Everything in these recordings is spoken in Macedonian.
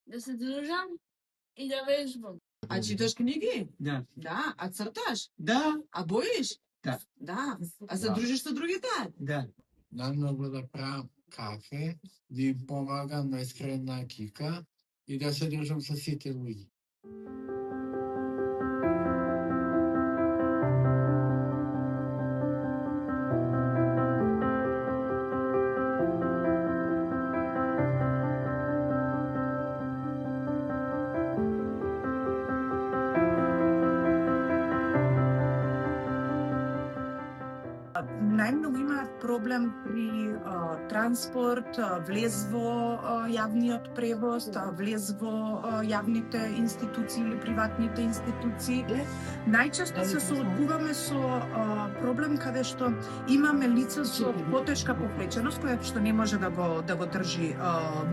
Да се дружам и да вежбам. А читаш книги? Да. Да. А црташ? Да. А боиш? Да. Да. А се дружиш со другите? Да. Најмногу да правам кафе, да им помагам на искрена кика и да се дружам со сите луѓе. Најмногу имаат проблем при транспорт, влез во јавниот превоз, влез во јавните институции или приватните институции. Најчесто се соочуваме со проблем каде што имаме лица со потешка повлеченост, која што не може да го држи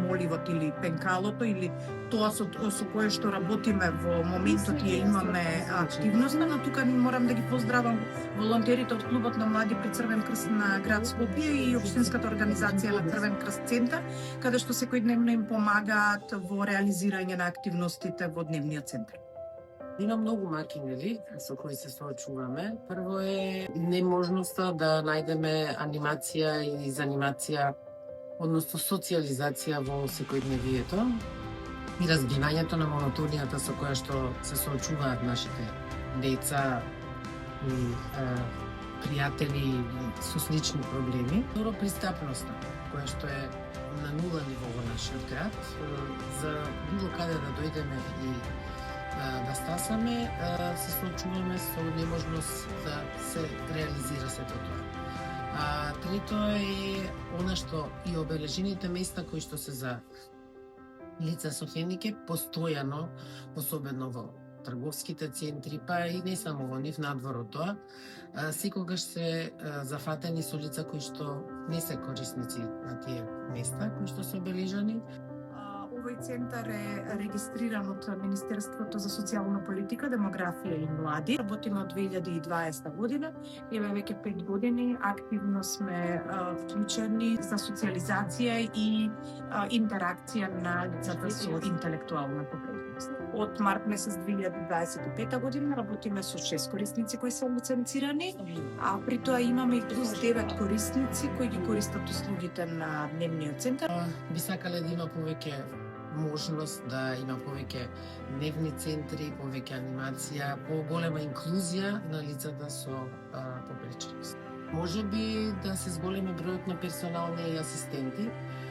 моливот или пенкалото или тоа со кое што работиме во моментот и имаме активноста, но тука морам да ги поздравам волонтерите од клубот на млади при Црвен крст на град Скопје и општинската организација на Црвен крст центар, каде што секојдневно им помагаат во реализирање на активностите во дневниот центар. Има многу макинери со кои се соочуваме. Прво е неможноста да најдеме анимација и занимација, односно социализација во секојдневието и разбивањето на монотонијата со која што се соочуваат нашите деца и пријатели со слични проблеми. Второ, пристапноста, која што е на нула ниво во нашиот град. За било каде да дојдеме и да стасаме, се соочуваме со неможност да се реализира сето тоа. Трето е она што и обележените места кои што се за лица со хендикеп постојано, особено во трговските центри, па и не само во нив, надвор од тоа, секогаш се зафатени со лица кои што не се корисници на тие места, кои што се обележани. Овој центар е регистриран од Министерството за социјална политика, демографија и млади. Работиме од 2020 година. Еве веќе 5 години активно сме вклучени за социјализација и интеракција на лицата со интелектуална повредност. Од март месец 2025 година работиме со 6 корисници кои се лиценцирани, а при тоа имаме и плюс 9 корисници кои ги користат услугите на дневниот центар. Би сакале да има повеќе можност, да има повеќе дневни центри, повеќе анимација, поголема инклузија на лицата со повреченост. Може би да се зголеми бројот на персонални асистенти,